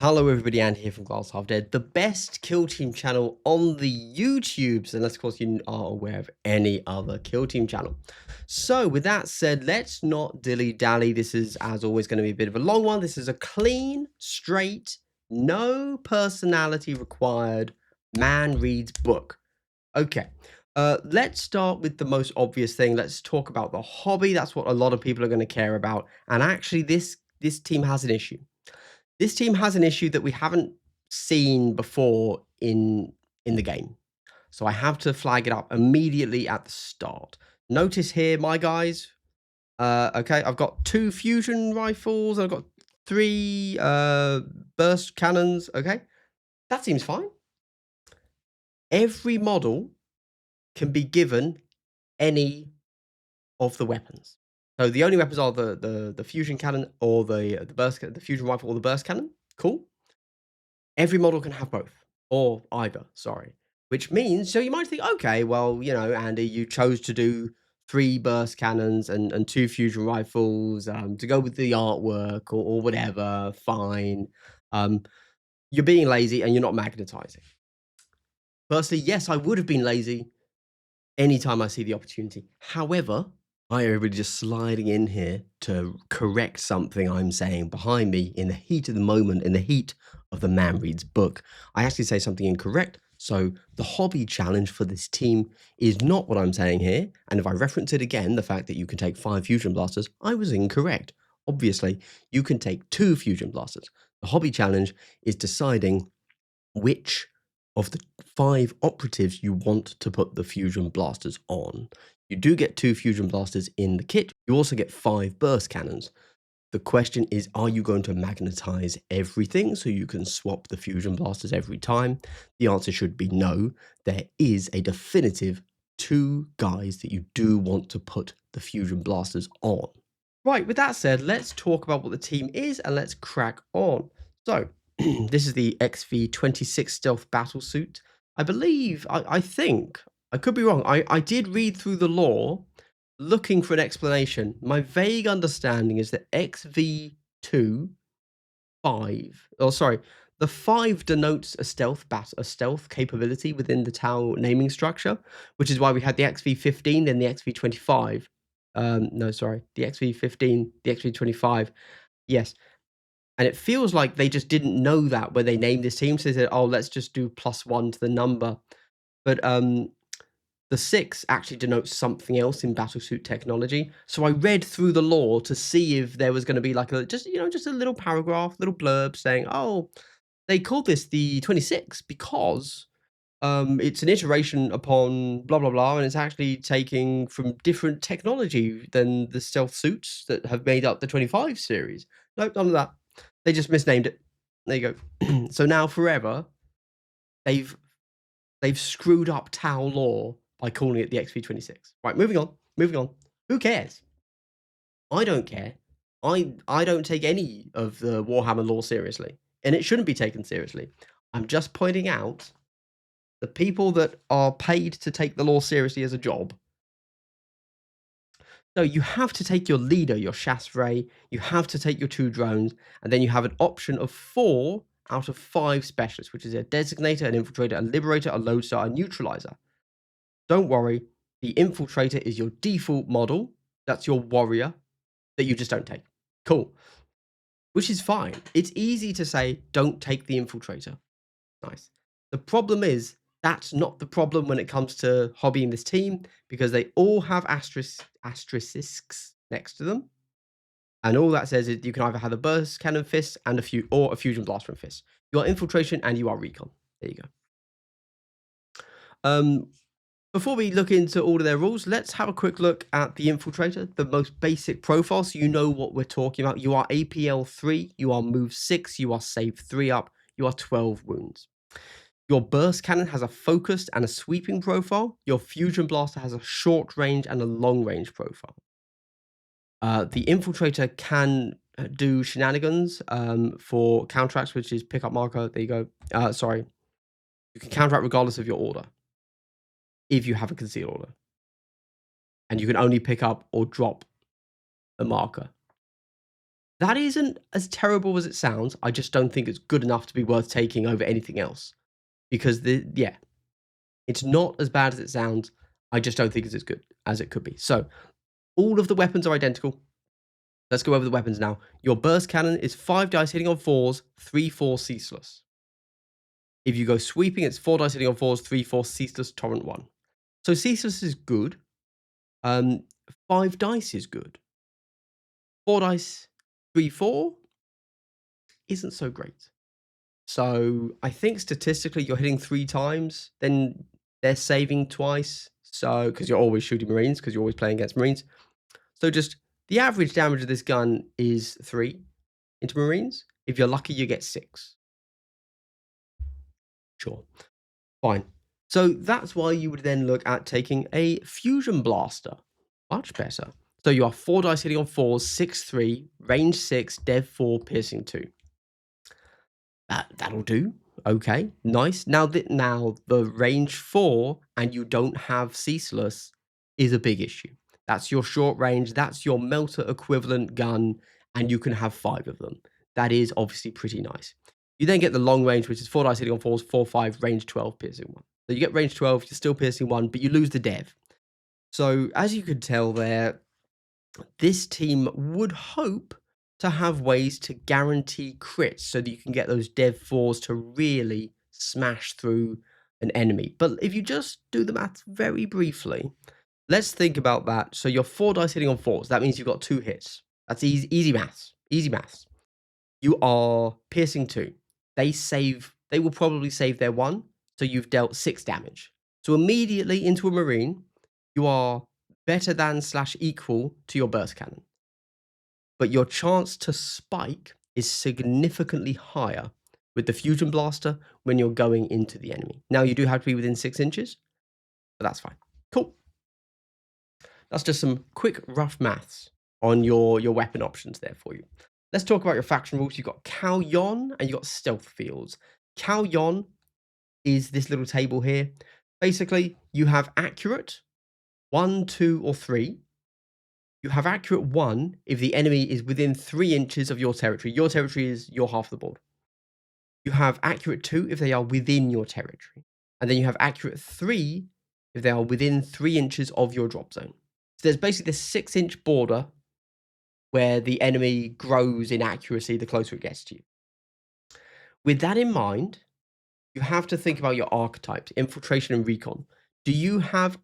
Hello everybody, Andy here from Glass Half Dead, the best kill team channel on the YouTubes, unless of course you are aware of any other kill team channel. So with that said, let's not dilly-dally. This is, as always, going to be a bit of a long one. This is a clean, straight, no personality required man reads book. Okay, let's start with the most obvious thing. Let's talk about the hobby. That's what a lot of people are going to care about. And actually, this team has an issue. This team has an issue that we haven't seen before in the game. So I have to flag it up immediately at the start. Notice here, my guys, okay, I've got 2 fusion rifles, I've got 3 burst cannons, okay? That seems fine. Every model can be given any of the weapons. So the only weapons are the fusion cannon or the fusion rifle or the burst cannon. Cool. Every model can have both, or either, sorry. Which means, so you might think, okay, well, Andy, you chose to do 3 burst cannons and 2 fusion rifles to go with the artwork or whatever, fine. Um, you're being lazy and you're not magnetizing. Firstly, yes, I would have been lazy anytime I see the opportunity. However, hi everybody, just sliding in here to correct something I'm saying behind me in the heat of the moment, in the heat of the man reads book. I actually say something incorrect. So the hobby challenge for this team is not what I'm saying here. And if I reference it again, the fact that you can take 5 fusion blasters, I was incorrect. Obviously, you can take 2 fusion blasters. The hobby challenge is deciding which of the 5 operatives you want to put the fusion blasters on. You do get 2 fusion blasters in the kit. You also get 5 burst cannons. The question is, are you going to magnetize everything so you can swap the fusion blasters every time? The answer should be no. There is a definitive 2 guys that you do want to put the fusion blasters on. Right, with that said, let's talk about what the team is and let's crack on. So, this is the XV-26 Stealth Battlesuit. I believe, I think, I could be wrong. I did read through the lore looking for an explanation. My vague understanding is that XV2, 5, oh sorry, the 5 denotes a stealth capability within the Tau naming structure, which is why we had the XV-15, then the XV-25. No, sorry, the XV-15, the XV-25. Yes, and it feels like they just didn't know that when they named this team. So they said, "Oh, let's just do +1 to the number." But the 6 actually denotes something else in battlesuit technology. So I read through the lore to see if there was going to be like just a little paragraph, little blurb saying, "Oh, they called this the 26 because it's an iteration upon blah blah blah, and it's actually taking from different technology than the stealth suits that have made up the 25 series." Nope, none of that. They just misnamed it. There you go. So now forever, they've screwed up Tau lore by calling it the XV-26. Right, moving on. Moving on. Who cares? I don't care. I don't take any of the Warhammer lore seriously, and it shouldn't be taken seriously. I'm just pointing out the people that are paid to take the lore seriously as a job. So you have to take your leader, your Chasseret, you have to take your 2 drones, and then you have an option of 4 out of 5 specialists, which is a designator, an infiltrator, a liberator, a lodestar, a neutralizer. Don't worry, the infiltrator is your default model. That's your warrior that you just don't take. Cool. Which is fine. It's easy to say, don't take the infiltrator. Nice. The problem is, that's not the problem when it comes to hobbying this team, because they all have asterisks next to them. And all that says is you can either have a burst cannon fist and a fusion blaster and fist. You are infiltration and you are recon. There you go. Before we look into all of their rules, let's have a quick look at the infiltrator, the most basic profile, so you know what we're talking about. You are APL 3, you are move 6, you are save 3 up, you are 12 wounds. Your burst cannon has a focused and a sweeping profile. Your fusion blaster has a short range and a long range profile. The infiltrator can do shenanigans for counteracts, which is pick up marker. There you go. Sorry. You can counteract regardless of your order if you have a concealed order. And you can only pick up or drop a marker. That isn't as terrible as it sounds. I just don't think it's good enough to be worth taking over anything else. Because yeah, it's not as bad as it sounds. I just don't think it's as good as it could be. So all of the weapons are identical. Let's go over the weapons now. Your burst cannon is 5 dice hitting on 4s, 3/4 ceaseless. If you go sweeping, it's 4 dice hitting on 4s, 3/4 ceaseless torrent 1. So ceaseless is good. 5 dice is good. 4 dice, 3/4 isn't so great. So I think statistically you're hitting 3 times, then they're saving twice. So because you're always shooting Marines, because you're always playing against Marines. So just the average damage of this gun is 3 into Marines. If you're lucky, you get 6. Sure. Fine. So that's why you would then look at taking a fusion blaster. Much better. So you are 4 dice hitting on 4s, 6/3, range 6, dev 4, piercing 2. That'll do. Okay, nice. Now the range 4 and you don't have ceaseless is a big issue. That's your short range, that's your melter equivalent gun, and you can have 5 of them. That is obviously pretty nice. You then get the long range, which is 4 dice hitting on 4s, 4, 5, range 12, piercing 1. So you get range 12, you're still piercing 1, but you lose the dev. So as you could tell there, this team would hope to have ways to guarantee crits so that you can get those dev 4s to really smash through an enemy. But if you just do the math very briefly, let's think about that. So you're 4 dice hitting on 4s. That means you've got 2 hits. That's easy maths. Easy maths. You are piercing 2. They will probably save their 1. So you've dealt 6 damage. So immediately into a Marine, you are better than / equal to your burst cannon. But your chance to spike is significantly higher with the fusion blaster when you're going into the enemy. Now you do have to be within 6 inches, but that's fine. Cool. That's just some quick rough maths on your weapon options there for you. Let's talk about your faction rules. You've got Cal Yon and you've got Stealth Fields. Cal Yon is this little table here. Basically, you have accurate 1, 2, or 3. You have accurate 1 if the enemy is within 3 inches of your territory. Your territory is your half of the board. You have accurate 2 if they are within your territory. And then you have accurate 3 if they are within 3 inches of your drop zone. So there's basically this 6-inch border where the enemy grows in accuracy the closer it gets to you. With that in mind, you have to think about your archetypes, infiltration and recon. Do you have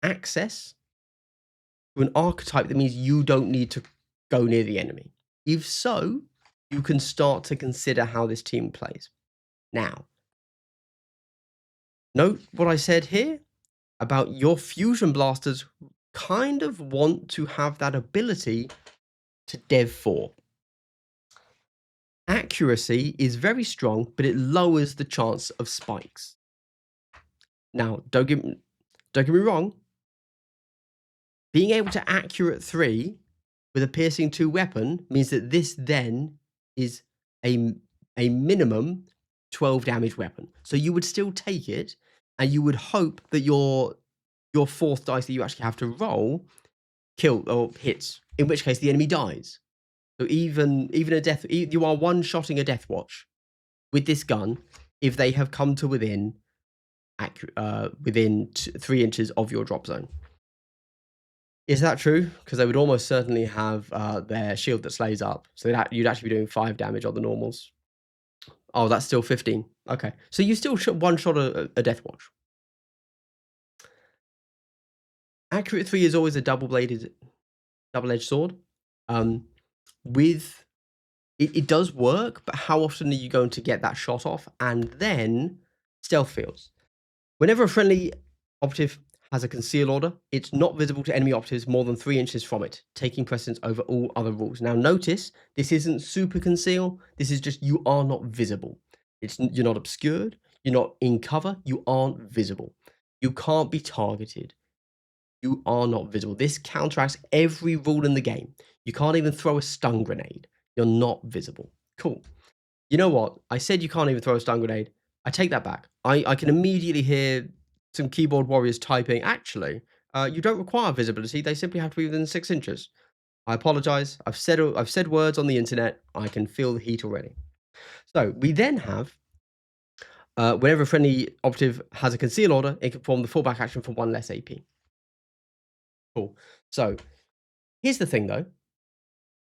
access to an archetype that means you don't need to go near the enemy? If so, you can start to consider how this team plays. Now, note what I said here about your fusion blasters kind of want to have that ability to dev 4. Accuracy is very strong, but it lowers the chance of spikes. Now, don't get me wrong. Being able to accurate 3 with a piercing 2 weapon means that this then is a minimum 12 damage weapon. So you would still take it, and you would hope that your 4th dice that you actually have to roll kill or hits, in which case the enemy dies. So even a death, you are one-shotting a death watch with this gun if they have come to within 3 inches of your drop zone. Is that true? Because they would almost certainly have their shield that slays up. So you'd actually be doing 5 damage on the normals. Oh, that's still 15. Okay. So you still one-shot a death watch. Accurate 3 is always a double-edged sword. It does work, but how often are you going to get that shot off? And then stealth fields. Whenever a friendly operative has a conceal order, it's not visible to enemy operatives more than 3 inches from it, taking precedence over all other rules. Now notice, this isn't super conceal. This is just you are not visible. You're not obscured. You're not in cover. You aren't visible. You can't be targeted. You are not visible. This counteracts every rule in the game. You can't even throw a stun grenade. You're not visible. Cool. You know what? I said you can't even throw a stun grenade. I take that back. I can immediately hear some keyboard warriors typing, actually, you don't require visibility. They simply have to be within 6 inches. I apologize. I've said words on the internet. I can feel the heat already. So we then have whenever a friendly operative has a conceal order, it can perform the fallback action for 1 less AP. Cool. So here's the thing, though,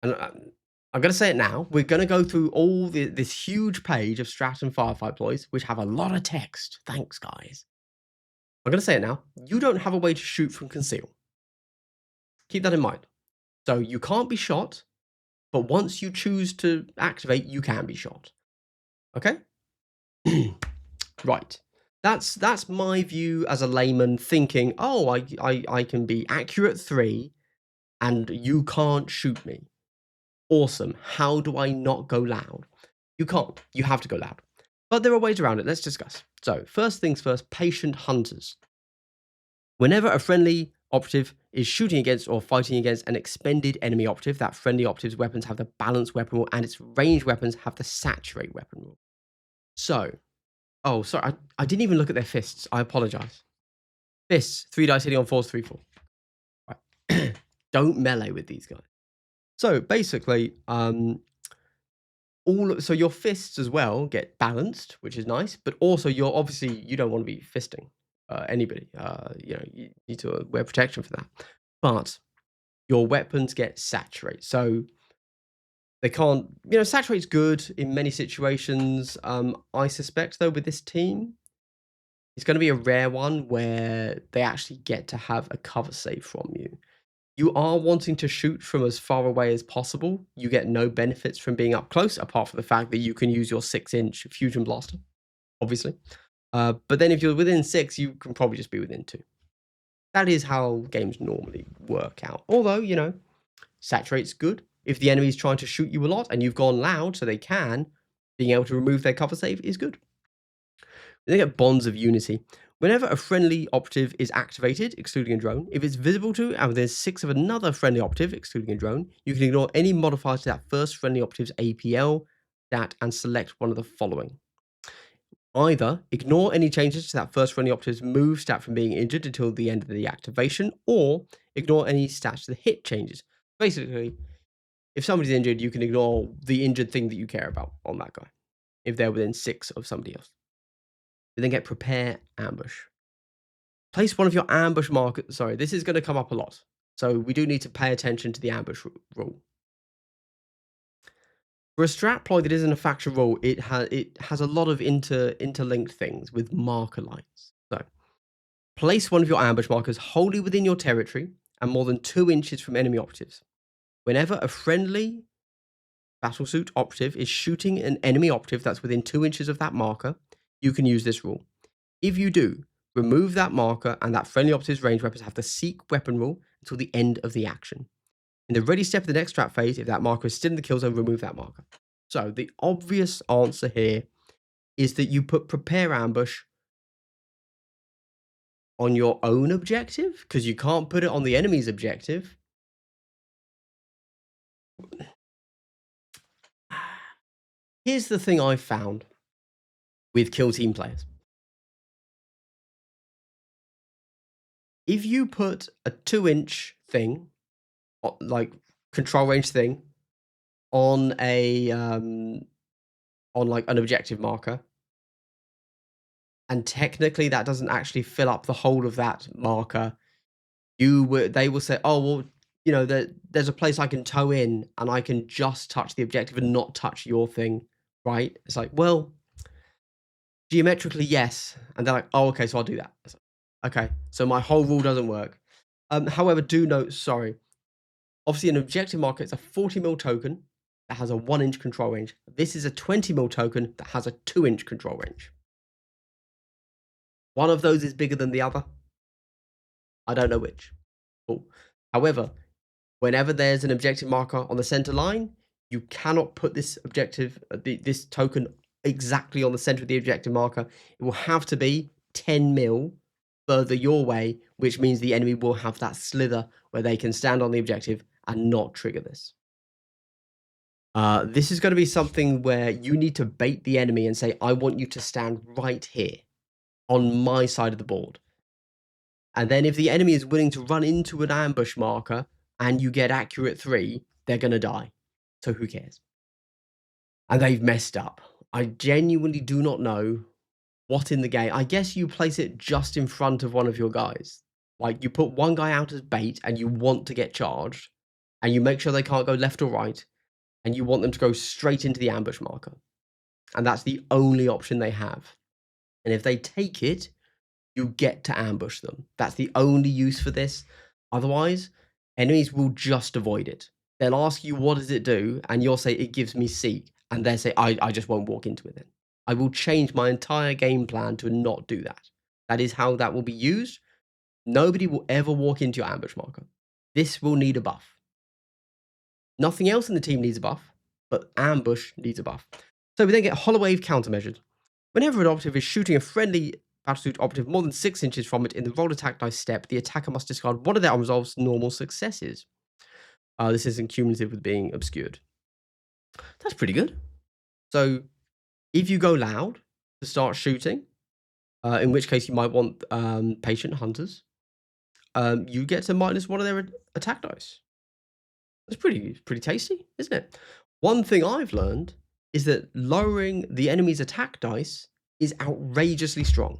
and I'm going to say it now. We're going to go through all this huge page of strat and firefight ploys, which have a lot of text. Thanks, guys. I'm going to say it now. You don't have a way to shoot from conceal. Keep that in mind. So you can't be shot, but once you choose to activate, you can be shot. Okay? Right. That's my view as a layman thinking, oh, I can be accurate 3 and you can't shoot me. Awesome. How do I not go loud? You can't. You have to go loud. But there are ways around it. Let's discuss. So, first things first, patient hunters. Whenever a friendly operative is shooting against or fighting against an expended enemy operative, that friendly operative's weapons have the balanced weapon rule and its ranged weapons have the saturate weapon rule. So, oh, sorry, I didn't even look at their fists. I apologize. Fists, 3 dice hitting on 4s, 3, 4. Right. Don't melee with these guys. So basically, so your fists as well get balanced, which is nice, but also you don't want to be fisting anybody. You need to wear protection for that. But your weapons get saturate, so they can't. Saturate's good in many situations. I suspect though with this team, it's going to be a rare one where they actually get to have a cover save from you. You are wanting to shoot from as far away as possible. You get no benefits from being up close, apart from the fact that you can use your 6-inch fusion blaster, obviously. But then if you're within 6, you can probably just be within 2. That is how games normally work out. Although, saturate's good. If the enemy's trying to shoot you a lot and you've gone loud so they can, being able to remove their cover save is good. They get bonds of unity. Whenever a friendly operative is activated, excluding a drone, if it's visible to and there's 6 of another friendly operative, excluding a drone, you can ignore any modifiers to that first friendly operative's APL, stat, and select one of the following. Either ignore any changes to that first friendly operative's move stat from being injured until the end of the activation, or ignore any stats to the hit changes. Basically, if somebody's injured, you can ignore the injured thing that you care about on that guy, if they're within 6 of somebody else. You then get prepare ambush. Place one of your ambush markers. Sorry, this is going to come up a lot. So we do need to pay attention to the ambush rule. For a strat ploy that isn't a faction rule, it has a lot of interlinked things with marker lines. So place one of your ambush markers wholly within your territory and more than 2 inches from enemy operatives. Whenever a friendly battlesuit operative is shooting an enemy operative that's within 2 inches of that marker, you can use this rule. If you do, remove that marker and that friendly operative's range weapons have the seek weapon rule until the end of the action. In the ready step of the next strat phase, if that marker is still in the kill zone, remove that marker. So the obvious answer here is that you put prepare ambush on your own objective because you can't put it on the enemy's objective. Here's the thing I've found with kill team players. If you put a 2-inch thing, like control range thing, on like an objective marker, and technically that doesn't actually fill up the whole of that marker, they will say, oh well, there's a place I can toe in and I can just touch the objective and not touch your thing, right? It's like, well, geometrically yes, and they're like, oh okay, so I'll do that. Like, okay, so my whole rule doesn't work. However, do note, sorry, obviously an objective marker is a 40 mil token that has a 1-inch control range. This is a 20 mil token that has a 2-inch control range. One of those is bigger than the other. I don't know which. Cool. However, whenever there's an objective marker on the center line, you cannot put this objective, this token exactly on the center of the objective marker. It will have to be 10 mil further your way, which means the enemy will have that slither where they can stand on the objective and not trigger this. This is going to be something where you need to bait the enemy and say, I want you to stand right here on my side of the board. And then if the enemy is willing to run into an ambush marker, and you get accurate 3, they're gonna die. So who cares? And they've messed up. I genuinely do not know what in the game. I guess you place it just in front of one of your guys. Like, you put one guy out as bait and you want to get charged, and you make sure they can't go left or right, and you want them to go straight into the ambush marker. And that's the only option they have. And if they take it, you get to ambush them. That's the only use for this. Otherwise, enemies will just avoid it. They'll ask you, what does it do? And you'll say, it gives me seek. And they'll say, I just won't walk into it then. I will change my entire game plan to not do that. That is how that will be used. Nobody will ever walk into your ambush marker. This will need a buff. Nothing else in the team needs a buff, but ambush needs a buff. So we then get holowave countermeasures. Whenever an operative is shooting a friendly Battlesuit operative more than 6 inches from it in the roll attack dice step, the attacker must discard one of their unresolved normal successes. This isn't cumulative with being obscured. That's pretty good. So if you go loud to start shooting, in which case you might want patient hunters, you get to minus one of their attack dice. That's pretty tasty, isn't it? One thing I've learned is that lowering the enemy's attack dice is outrageously strong.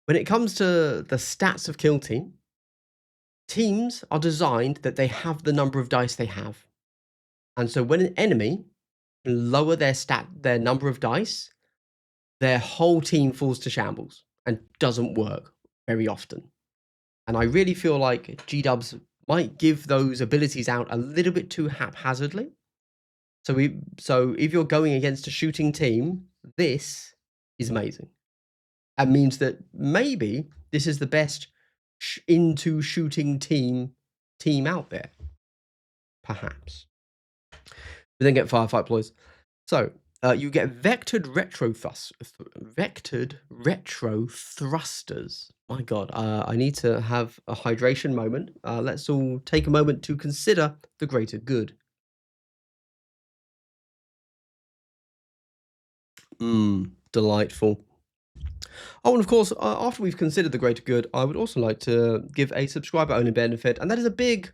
When it comes to the stats of Kill Team, teams are designed that they have the number of dice they have. And so when an enemy can lower their number of dice, their whole team falls to shambles and doesn't work very often. And I really feel like G-dubs might give those abilities out a little bit too haphazardly. So if you're going against a shooting team, this is amazing. And means that maybe this is the best into shooting team out there. Perhaps. We then get firefight ploys. So you get vectored retro thrusters. My God, I need to have a hydration moment. Let's all take a moment to consider the greater good. Delightful. Oh, and of course, after we've considered the greater good, I would also like to give a subscriber-only benefit, and that is a big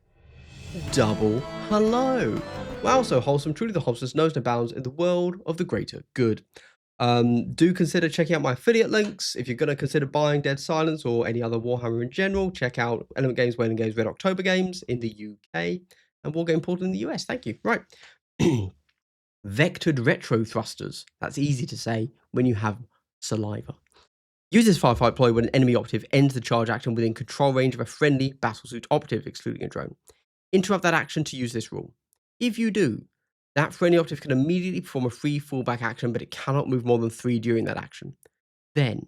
double hello. Wow, so wholesome, truly the wholesomest knows no bounds in the world of the greater good. Do consider checking out my affiliate links. If you're going to consider buying Dead Silence or any other Warhammer in general, check out Element Games, Whaling Games, Red October Games in the UK, and Wargame Portal in the US. Thank you. Right. Vectored retro thrusters. That's easy to say when you have saliva. Use this firefight ploy when an enemy operative ends the charge action within control range of a friendly Battlesuit operative, excluding a drone. Interrupt that action to use this rule. If you do, that friendly operative can immediately perform a free fallback action, but it cannot move more than 3 during that action. Then,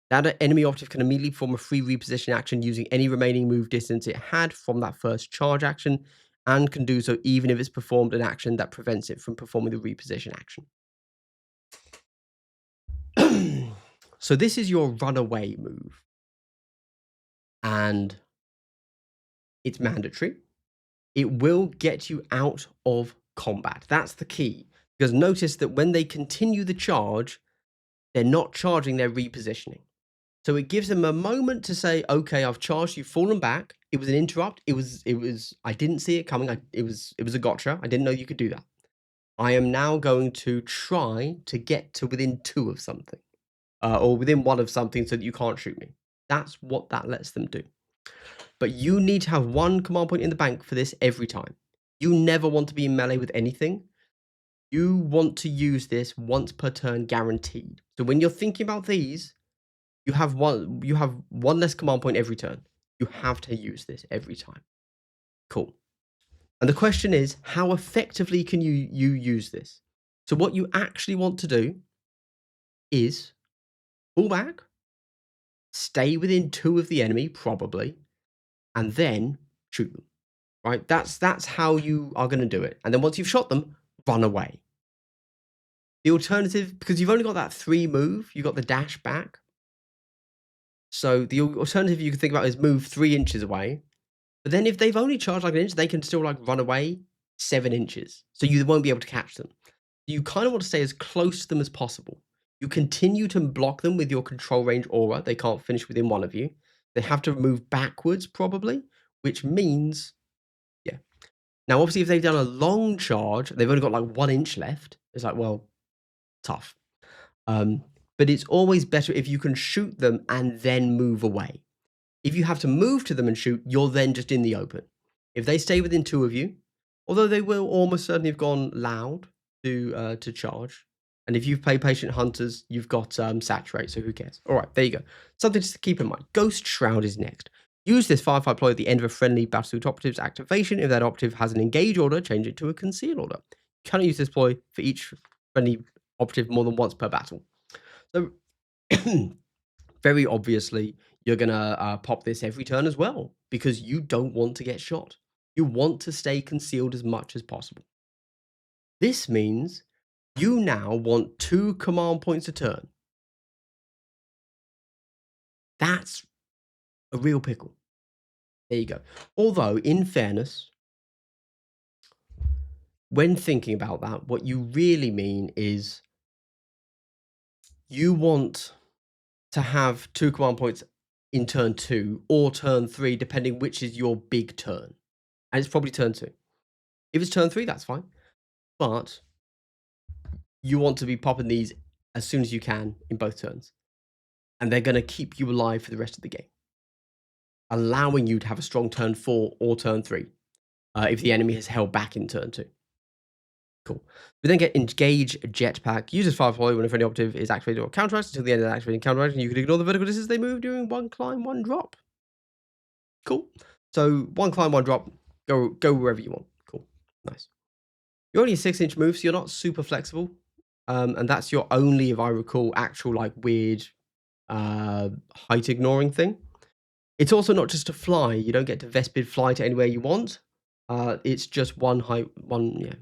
that enemy operative can immediately perform a free reposition action using any remaining move distance it had from that first charge action, and can do so even if it's performed an action that prevents it from performing the reposition action. So this is your runaway move. And it's mandatory. It will get you out of combat. That's the key. Because notice that when they continue the charge, they're not charging, they're repositioning. So it gives them a moment to say, okay, I've charged, you've fallen back. It was an interrupt. It was, I didn't see it coming. It was a gotcha. I didn't know you could do that. I am now going to try to get to within 2 of something. Or within 1 of something so that you can't shoot me. That's what that lets them do. But you need to have 1 command point in the bank for this every time. You never want to be in melee with anything. You want to use this once per turn guaranteed. So when you're thinking about these, you have one less command point every turn. You have to use this every time. Cool. And the question is, how effectively can you use this? So what you actually want to do is pull back, stay within 2 of the enemy, probably, and then shoot them. Right? That's how you are going to do it. And then once you've shot them, run away. The alternative, because you've only got that 3 move, you've got the dash back. So the alternative you can think about is move 3 inches away. But then if they've only charged like an inch, they can still like run away 7 inches. So you won't be able to catch them. You kind of want to stay as close to them as possible. You continue to block them with your control range aura. They can't finish within 1 of you. They have to move backwards probably which means, yeah. Now, obviously, if they've done a long charge, they've only got like 1 inch left. It's like, well, tough. Um, but it's always better if you can shoot them and then move away. If you have to move to them and shoot, you're then just in the open. If they stay within 2 of you, although they will almost certainly have gone loud to charge, and if you've played Patient Hunters, you've got Saturate, so who cares? All right, there you go. Something just to keep in mind. Ghost Shroud is next. Use this firefight ploy at the end of a friendly Battlesuit operative's activation. If that operative has an engage order, change it to a conceal order. You cannot use this ploy for each friendly operative more than once per battle. So, very obviously, you're going to pop this every turn as well, because you don't want to get shot. You want to stay concealed as much as possible. This means you now want 2 command points a turn. That's a real pickle. There you go. Although, in fairness, when thinking about that, what you really mean is you want to have 2 command points in turn 2 or turn 3, depending which is your big turn. And it's probably turn 2. If it's turn 3, that's fine. But you want to be popping these as soon as you can in both turns. And they're going to keep you alive for the rest of the game, allowing you to have a strong turn 4 or turn 3 if the enemy has held back in turn 2. Cool. We then get Engage Jetpack. Uses fire ploy when a friendly operative is activated or counteracted until the end of the activating counteraction. You can ignore the vertical distance they move during 1 climb, 1 drop. Cool. So 1 climb, 1 drop. Go wherever you want. Cool. Nice. You're only a 6-inch move, so you're not super flexible. And that's your only, if I recall, actual like weird height ignoring thing. It's also not just to fly. You don't get to Vespid fly to anywhere you want. It's just one height, yeah,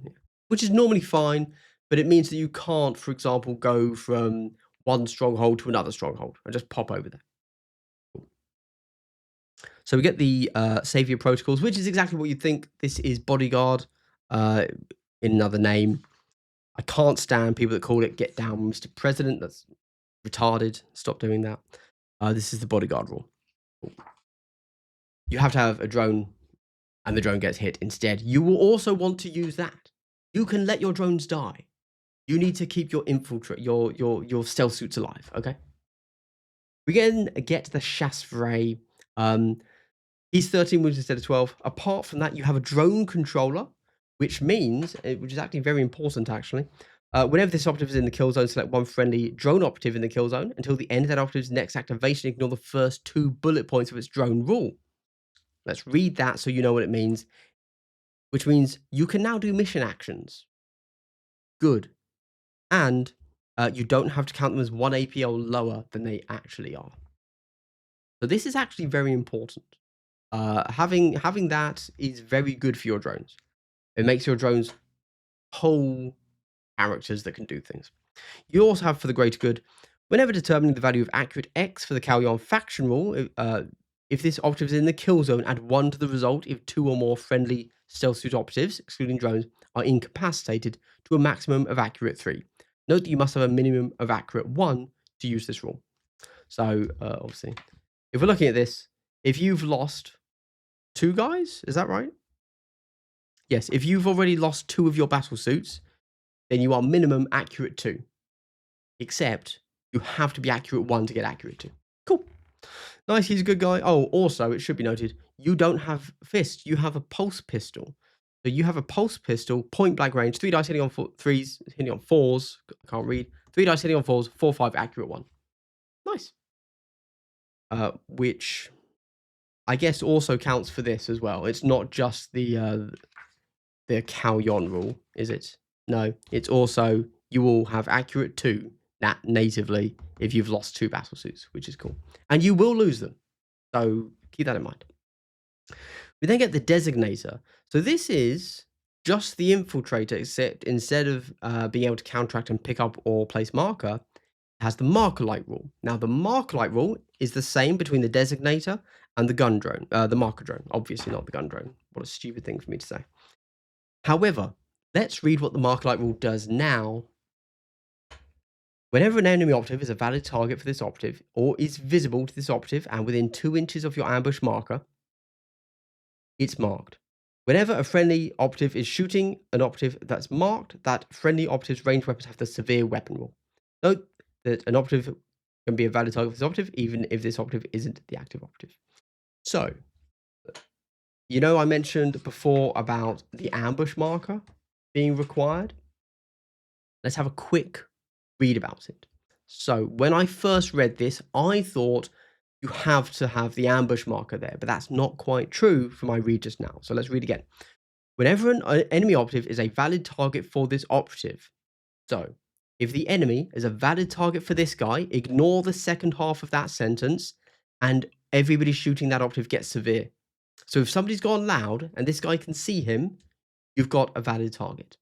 which is normally fine, but it means that you can't, for example, go from one stronghold to another stronghold and just pop over there. Cool. So we get the Savior Protocols, which is exactly what you'd think. This is Bodyguard in another name. I can't stand people that call it Get Down, Mr. President. That's retarded. Stop doing that. This is the Bodyguard rule. Cool. You have to have a drone and the drone gets hit instead. You will also want to use that. You can let your drones die. You need to keep your your stealth suits alive, okay? We get the Chasseret. He's 13 wounds instead of 12. Apart from that, you have a drone controller, which means, which is actually very important actually, whenever this operative is in the kill zone, select one friendly drone operative in the kill zone. Until the end of that operative's next activation, ignore the first 2 bullet points of its drone rule. Let's read that so you know what it means, which means you can now do mission actions. Good. And you don't have to count them as 1 AP or lower than they actually are. So this is actually very important. Having that is very good for your drones. It makes your drones whole characters that can do things. You also have, for the greater good, whenever determining the value of accurate X for the Calyon faction rule, if this operative is in the kill zone, add 1 to the result if 2 or more friendly stealth suit operatives, excluding drones, are incapacitated to a maximum of accurate 3. Note that you must have a minimum of accurate 1 to use this rule. So, obviously, if we're looking at this, if you've lost 2 guys, is that right? Yes, if you've already lost 2 of your battle suits, then you are minimum accurate 2. Except you have to be accurate 1 to get accurate 2. Cool. Nice, he's a good guy. Oh, also, it should be noted, you don't have fist, you have a pulse pistol. So you have a pulse pistol, point blank range, 3 dice hitting on 3s, hitting on 4s, I can't read, 3 dice hitting on 4s, 4, 5, accurate 1. Nice. Which I guess also counts for this as well. It's not just the Calyon rule, is it? No, it's also, you will have accurate 2 natively if you've lost 2 battle suits, which is cool. And you will lose them. So keep that in mind. We then get the Designator. So this is just the Infiltrator, except instead of being able to counteract and pick up or place marker, it has the Marker Light rule. Now, the Marker Light rule is the same between the Designator and the gun drone, the marker drone. Obviously not the gun drone. What a stupid thing for me to say. However, let's read what the Marker Light rule does now. Whenever an enemy operative is a valid target for this operative or is visible to this operative and within 2 inches of your ambush marker, it's marked. Whenever a friendly operative is shooting an operative that's marked, that friendly operative's ranged weapons have the severe weapon rule. Note that an operative can be a valid target for this operative, even if this operative isn't the active operative. So, I mentioned before about the ambush marker being required. Let's have a quick read about it. So, when I first read this, I thought you have to have the ambush marker there, but that's not quite true for my read just now. So, let's read again. Whenever an enemy operative is a valid target for this operative. So, if the enemy is a valid target for this guy, ignore the second half of that sentence, and everybody shooting that operative gets severe. So, if somebody's gone loud and this guy can see him, you've got a valid target.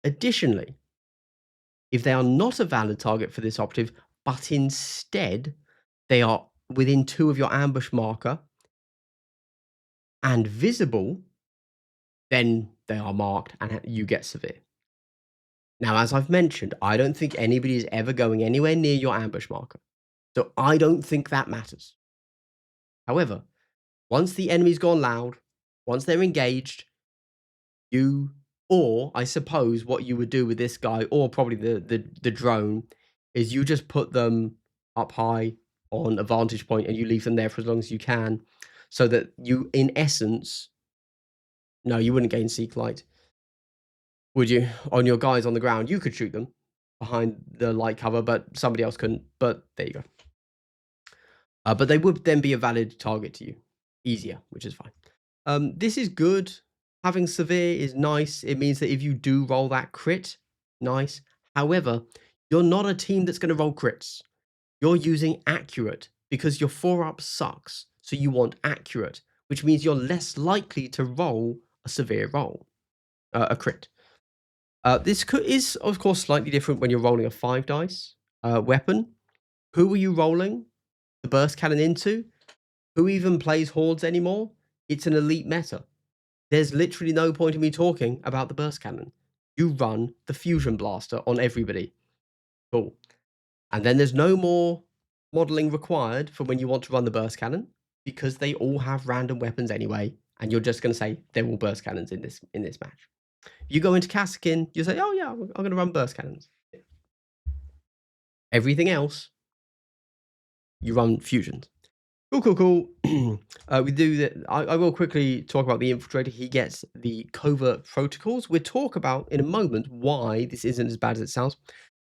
Additionally, if they are not a valid target for this operative, but instead they are within 2 of your ambush marker and visible, then they are marked and you get severe. Now, as I've mentioned, I don't think anybody is ever going anywhere near your ambush marker. So I don't think that matters. However, once the enemy's gone loud, once they're engaged, or I suppose what you would do with this guy, or probably the drone, is you just put them up high on a vantage point and you leave them there for as long as you can, so that you, in essence, no, you wouldn't gain seek light, would you? On your guys on the ground, you could shoot them behind the light cover, but somebody else couldn't. But there you go. But they would then be a valid target to you, easier, which is fine. This is good. Having severe is nice. It means that if you do roll that crit, nice. However, you're not a team that's going to roll crits. You're using accurate because your 4-up sucks. So you want accurate, which means you're less likely to roll a severe roll, a crit. This is, of course, slightly different when you're rolling a 5 dice weapon. Who are you rolling the burst cannon into? Who even plays hordes anymore? It's an elite meta. There's literally no point in me talking about the burst cannon. You run the fusion blaster on everybody. Cool. And then there's no more modeling required for when you want to run the burst cannon, because they all have random weapons anyway, and you're just going to say they're all burst cannons in this match. You go into Kassakin, you say, oh yeah, I'm going to run burst cannons. Everything else, you run fusions. Cool. We do that. I will quickly talk about the infiltrator. He gets the covert protocols. We'll talk about in a moment why this isn't as bad as it sounds.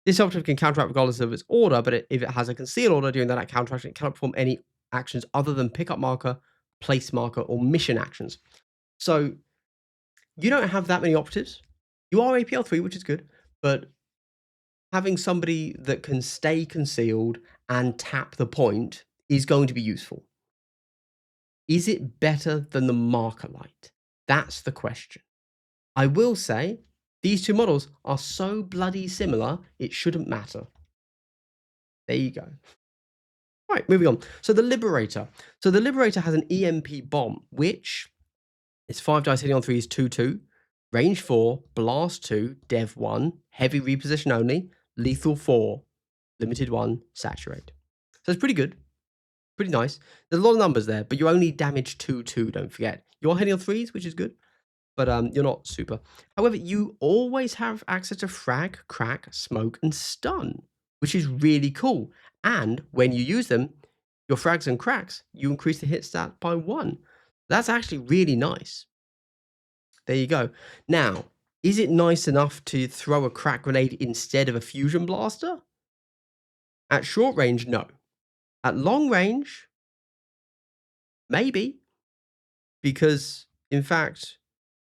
This operative can counteract regardless of its order, but if it has a concealed order during that counteraction, it cannot perform any actions other than pickup marker, place marker, or mission actions. So you don't have that many operatives. You are APL 3, which is good, but having somebody that can stay concealed and tap the point is going to be useful. Is it better than the marker light? That's the question. I will say these two models are so bloody similar, it shouldn't matter. There you go. Right, moving on. So the Liberator. So the Liberator has an EMP bomb, which is 5 dice hitting on 3 is 2/2, range 4, blast 2, dev 1, heavy reposition only, lethal 4, limited 1, saturate. So it's pretty good. Pretty nice. There's a lot of numbers there, but you only damage 2/2, don't forget. You are hitting on 3s, which is good, but you're not super. However, you always have access to frag, crack, smoke, and stun, which is really cool. And when you use them, your frags and cracks, you increase the hit stat by 1. That's actually really nice. There you go. Now, is it nice enough to throw a crack grenade instead of a fusion blaster? At short range, no. At long range, maybe. Because, in fact,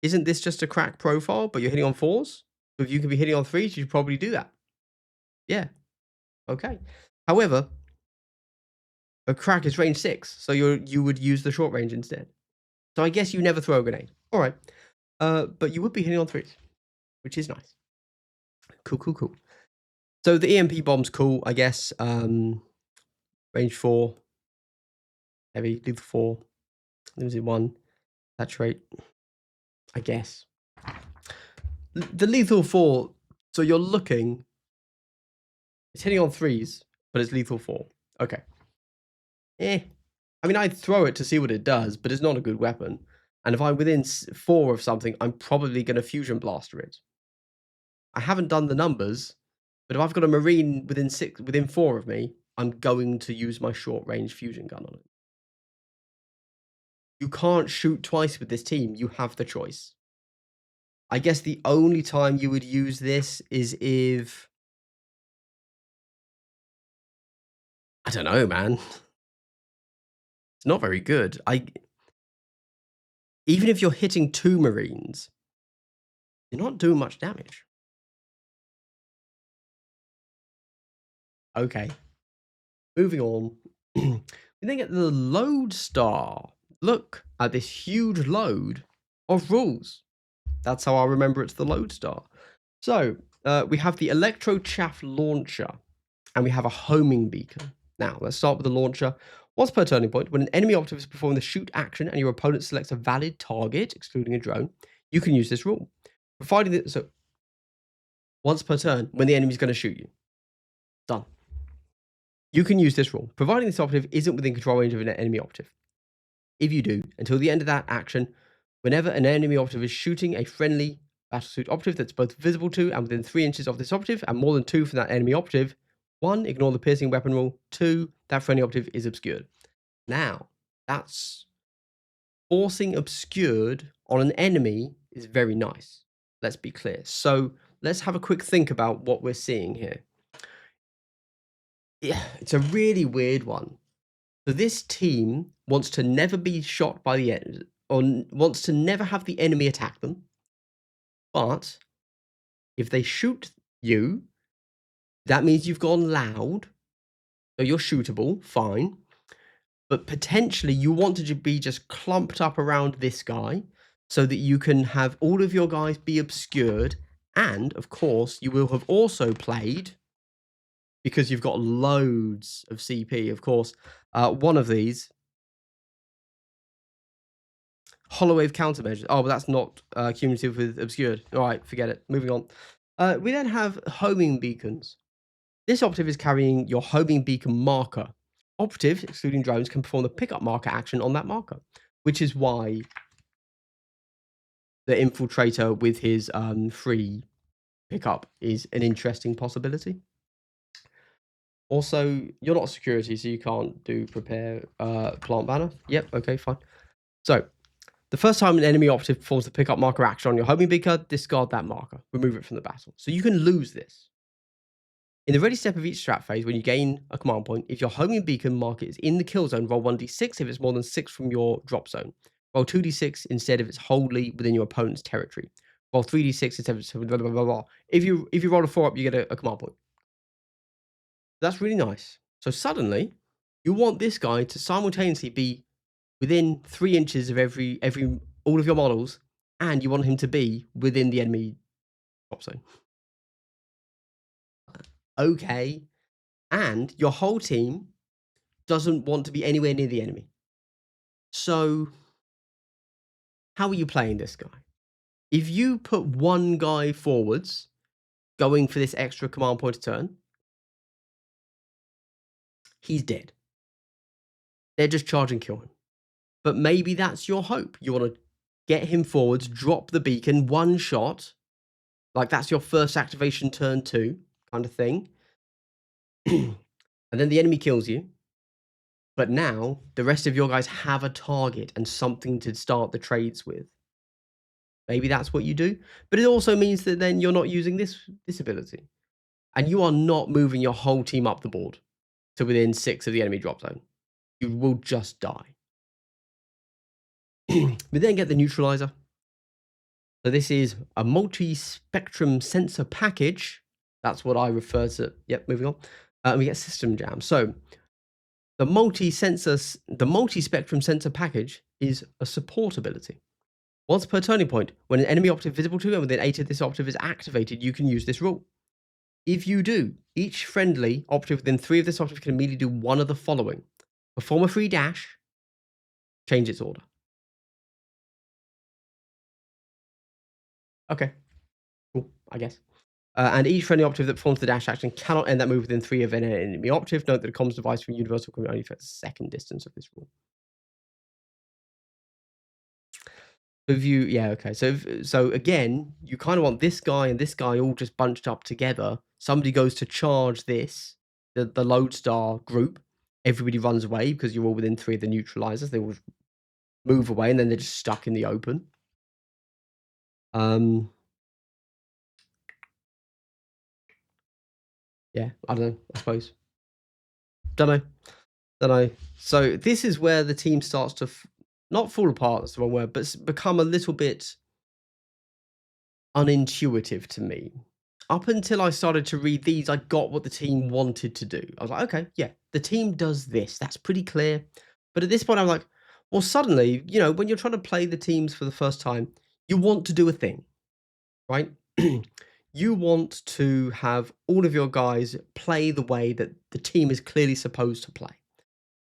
isn't this just a crack profile, but you're hitting on 4s? So if you can be hitting on 3s, you should probably do that. Yeah. Okay. However, a crack is range 6, so you would use the short range instead. So I guess you never throw a grenade. All right. But you would be hitting on 3s, which is nice. Cool. So the EMP bomb's cool, I guess. Range 4, heavy, lethal 4, limited 1, saturate, I guess. The lethal 4, so you're looking, it's hitting on 3s, but it's lethal 4. Okay. I mean, I'd throw it to see what it does, but it's not a good weapon. And if I'm within 4 of something, I'm probably going to fusion blaster it. I haven't done the numbers, but if I've got a marine within 4 of me, I'm going to use my short range fusion gun on it. You can't shoot twice with this team. You have the choice. I guess the only time you would use this is if I don't know, man. It's not very good. Even if you're hitting 2 marines, you're not doing much damage. Okay. Moving on. We then get the load star. Look at this huge load of rules. That's how I remember it's the load star. So we have the electro chaff launcher, and we have a homing beacon. Now let's start with the launcher. Once per turning point, when an enemy operative is performing the shoot action and your opponent selects a valid target, excluding a drone, you can use this rule. Providing that, so once per turn, when the enemy is going to shoot you, done. You can use this rule, providing this operative isn't within control range of an enemy operative. If you do, until the end of that action, whenever an enemy operative is shooting a friendly battlesuit operative that's both visible to and within 3 inches of this operative, and more than 2 from that enemy operative, 1, ignore the piercing weapon rule. 2, that friendly operative is obscured. Now, that's forcing obscured on an enemy is very nice. Let's be clear. So let's have a quick think about what we're seeing here. Yeah, it's a really weird one. So this team wants to never be shot by the enemy, or wants to never have the enemy attack them. But if they shoot you, that means you've gone loud. So you're shootable, fine. But potentially you want to be just clumped up around this guy so that you can have all of your guys be obscured. And of course, you will have also played, because you've got loads of CP, of course, one of these hollow wave countermeasures. Oh, but that's not cumulative with obscured. All right, forget it. Moving on. We then have homing beacons. This operative is carrying your homing beacon marker. Operative, excluding drones, can perform the pickup marker action on that marker, which is why the infiltrator with his free pickup is an interesting possibility. Also, you're not security, so you can't do prepare plant banner. Yep, okay, fine. So, the first time an enemy operative performs the pickup marker action on your homing beacon, discard that marker. Remove it from the battle. So you can lose this. In the ready step of each strat phase, when you gain a command point, if your homing beacon marker is in the kill zone, roll 1d6 if it's more than 6 from your drop zone. Roll 2d6 instead if it's wholly within your opponent's territory. Roll 3d6 instead if it's blah, blah, blah, blah. If you roll a 4 up, you get a command point. That's really nice. So suddenly, you want this guy to simultaneously be within 3 inches of all of your models, and you want him to be within the enemy drop zone. Okay. And your whole team doesn't want to be anywhere near the enemy. So, how are you playing this guy? If you put one guy forwards, going for this extra command point a turn, he's dead. They're just charge and kill him. But maybe that's your hope. You want to get him forwards, drop the beacon, one shot. Like that's your first activation turn 2 kind of thing. And then the enemy kills you. But now the rest of your guys have a target and something to start the trades with. Maybe that's what you do. But it also means that then you're not using this ability. And you are not moving your whole team up the board to within 6 of the enemy drop zone. You will just die. We then get the neutralizer. So this is a multi-spectrum sensor package. That's what I refer to. Yep, moving on. And we get system jam. So the multi-spectrum sensor package is a support ability. Once per turning point, when an enemy operative visible to and within 8 of this operative is activated, you can use this rule. If you do, each friendly operative within 3 of this operative can immediately do one of the following. Perform a free dash, change its order. Okay, cool, I guess. And each friendly operative that performs the dash action cannot end that move within 3 of an enemy operative. Note that a comms device from Universal can only affect the second distance of this rule. If you yeah, okay. So again, you kinda want this guy and this guy all just bunched up together. Somebody goes to charge this, the lodestar group. Everybody runs away because you're all within 3 of the neutralizers. They all move away, and then they're just stuck in the open. Um, yeah, I don't know, I suppose. Dunno, dunno. So this is where the team starts to not fall apart, that's the wrong word, but become a little bit unintuitive to me. Up until I started to read these, I got what the team wanted to do. I was like, okay, yeah, the team does this. That's pretty clear. But at this point, I'm like, well, suddenly, when you're trying to play the teams for the first time, you want to do a thing, right? You want to have all of your guys play the way that the team is clearly supposed to play.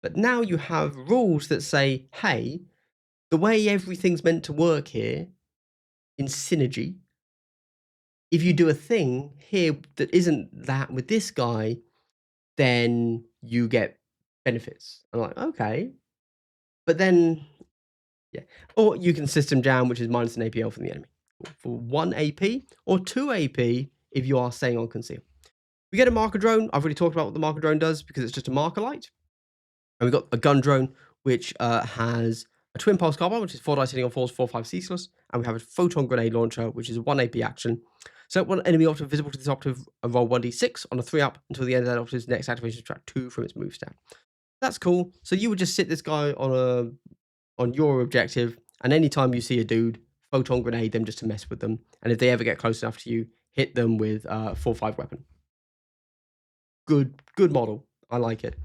But now you have rules that say, hey, the way everything's meant to work here in synergy, if you do a thing here that isn't that with this guy, then you get benefits. I'm like, okay. But then, yeah. Or you can system jam, which is minus an APL from the enemy for 1 AP or 2 AP if you are staying on conceal. We get a marker drone. I've already talked about what the marker drone does because it's just a marker light. And we've got a gun drone, which has a twin pulse carbine, which is 4 dice hitting on 4s, 4/5 ceaseless. And we have a photon grenade launcher, which is a 1 AP action. So one enemy operative visible to this operative roll 1d6 on a 3-up until the end of that operative next activation subtract 2 from its move stat. That's cool. So you would just sit this guy on your objective, and anytime you see a dude, photon grenade them just to mess with them. And if they ever get close enough to you, hit them with a 4/5 weapon. Good model. I like it.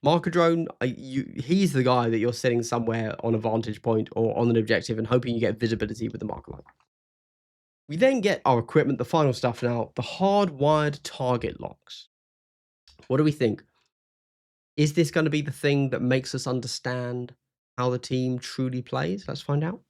Marker drone, he's the guy that you're sitting somewhere on a vantage point or on an objective and hoping you get visibility with the marker light. We then get our equipment, the final stuff now, the hardwired target locks. What do we think? Is this going to be the thing that makes us understand how the team truly plays? Let's find out.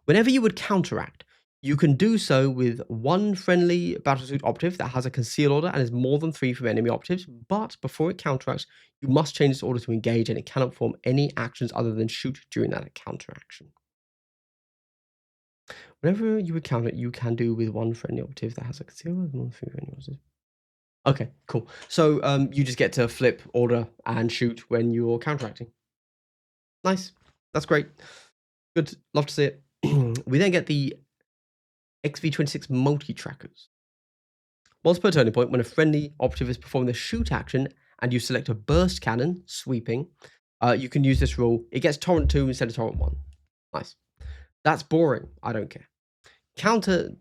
Whenever you would counteract, you can do so with one friendly Battlesuit operative that has a conceal order and is more than 3 from enemy operatives, but before it counteracts, you must change its order to engage and it cannot perform any actions other than shoot during that counteraction. Whenever you would counter, you can do with one friendly operative that has a conceal order, more than 3 from enemy operatives. Okay, cool. So you just get to flip order and shoot when you're counteracting. Nice. That's great. Good. Love to see it. We then get the XV26 multi-trackers. Once per turning point, when a friendly operative is performing the shoot action and you select a burst cannon, sweeping, you can use this rule. It gets torrent 2 instead of torrent 1. Nice. That's boring. I don't care. Counter,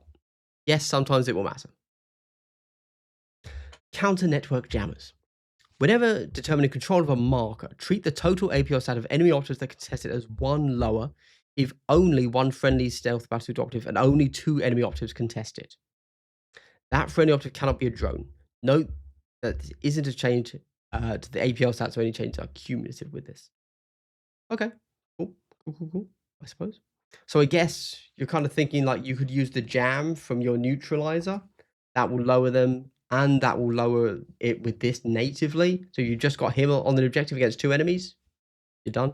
yes, sometimes it will matter. Counter network jammers. Whenever determining control of a marker, treat the total APL stat of enemy operatives that contest it as 1 lower if only one friendly stealth Battlesuit operative and only 2 enemy operatives contest it. That friendly operative cannot be a drone. Note that this isn't a change to the APL stats, so any changes are cumulative with this. Okay, cool, I suppose. So I guess you're kind of thinking like you could use the jam from your neutralizer. That will lower them, and that will lower it with this natively. So you just got him on an objective against 2 enemies. You're done.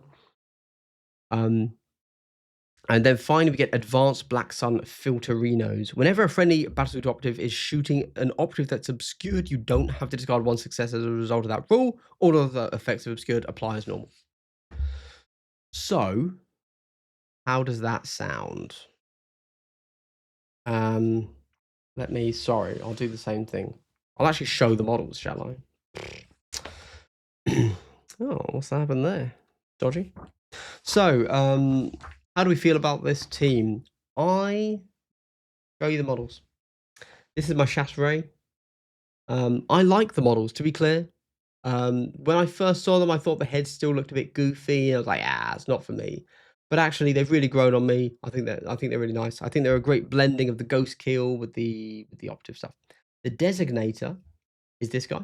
And then finally, we get Advanced Black Sun Filterinos. Whenever a friendly Battlesuit operative is shooting an operative that's obscured, you don't have to discard 1 success as a result of that rule. All of the effects of obscured apply as normal. So, how does that sound? Sorry, I'll do the same thing. I'll actually show the models, shall I? Oh, what's happened there? Dodgy. So, how do we feel about this team? I show you the models. This is my Chasseray. I like the models, to be clear. When I first saw them, I thought the heads still looked a bit goofy. I was like, it's not for me. But actually, they've really grown on me. I think they're really nice. I think they're a great blending of the ghost kill with the operative stuff. The designator is this guy.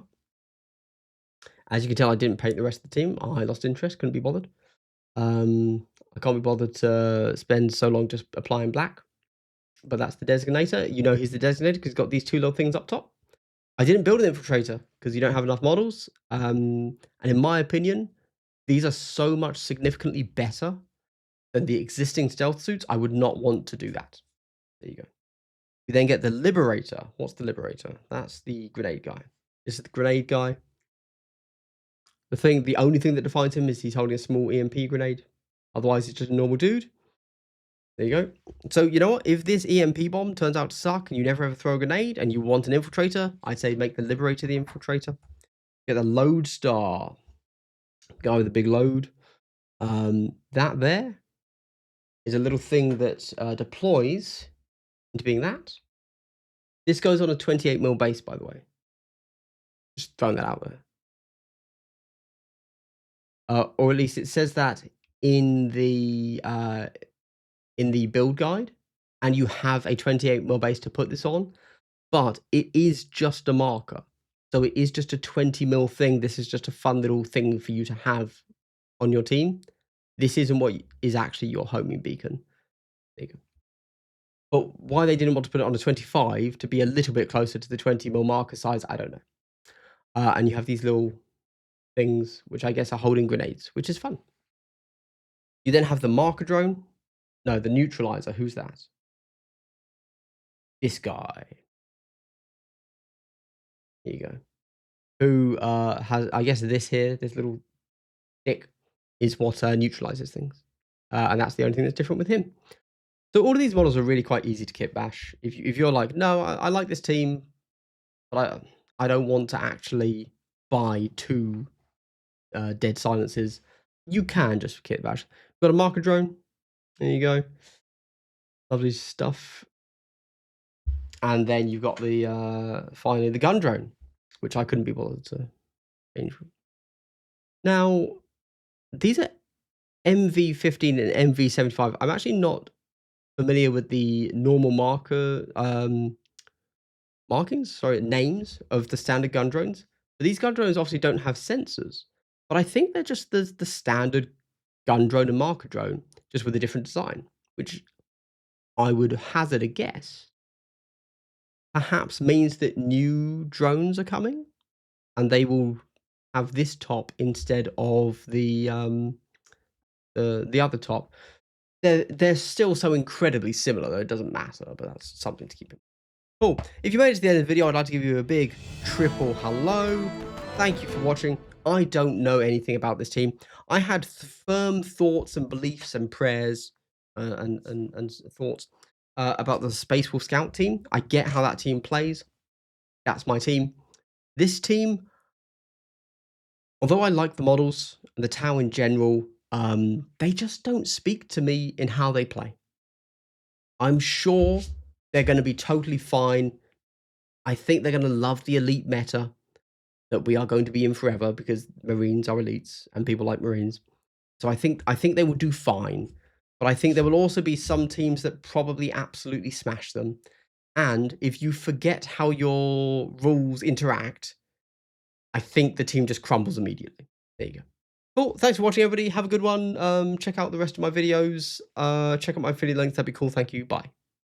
As you can tell, I didn't paint the rest of the team. I lost interest, couldn't be bothered. I can't be bothered to spend so long just applying black. But that's the designator. You know he's the designator because he's got these 2 little things up top. I didn't build an infiltrator because you don't have enough models. And in my opinion, these are so much significantly better than the existing stealth suits, I would not want to do that. There you go. We then get the Liberator. What's the Liberator? That's the grenade guy. This is the grenade guy. The only thing that defines him is he's holding a small EMP grenade. Otherwise, he's just a normal dude. There you go. So, you know what? If this EMP bomb turns out to suck and you never ever throw a grenade and you want an infiltrator, I'd say make the Liberator the infiltrator. Get the Lodestar. Guy with the big load. That there is a little thing that deploys into being that. This goes on a 28mm base, by the way. Just throwing that out there. Or at least it says that in the build guide, and you have a 28mm base to put this on, but it is just a marker. So it is just a 20mm thing. This is just a fun little thing for you to have on your team. This isn't what is actually your homing beacon. There you go. But why they didn't want to put it on a 25 to be a little bit closer to the 20mm marker size, I don't know. And you have these little things, which I guess are holding grenades, which is fun. You then have the marker drone. No, the neutralizer. Who's that? This guy. Here you go. Who has, I guess this little stick is what neutralizes things. And that's the only thing that's different with him. So all of these models are really quite easy to kit bash. If you're like, no, I like this team, but I don't want to actually buy 2 dead silences, you can just kit bash. Got a marker drone. There you go. Lovely stuff. And then you've got the finally the gun drone, which I couldn't be bothered to change. Now, these are MV15 and MV75. I'm actually not familiar with the normal names of the standard gun drones. But these gun drones obviously don't have sensors. But I think they're just the standard gun drone and marker drone, just with a different design, which I would hazard a guess perhaps means that new drones are coming and they will have this top instead of the other top. They're still so incredibly similar that it doesn't matter, but that's something to keep in mind. Cool. If you made it to the end of the video, I'd like to give you a big triple hello. Thank you for watching. I don't know anything about this team. I had firm thoughts and beliefs and prayers and thoughts about the Space Wolf Scout team. I get how that team plays. That's my team. This team, although I like the models and the Tau in general, they just don't speak to me in how they play. I'm sure they're going to be totally fine. I think they're going to love the elite meta that we are going to be in forever because Marines are elites and people like Marines. So I think they will do fine. But I think there will also be some teams that probably absolutely smash them. And if you forget how your rules interact, I think the team just crumbles immediately. There you go. Cool. Thanks for watching, everybody. Have a good one. Check out the rest of my videos. Check out my affiliate links. That'd be cool. Thank you. Bye.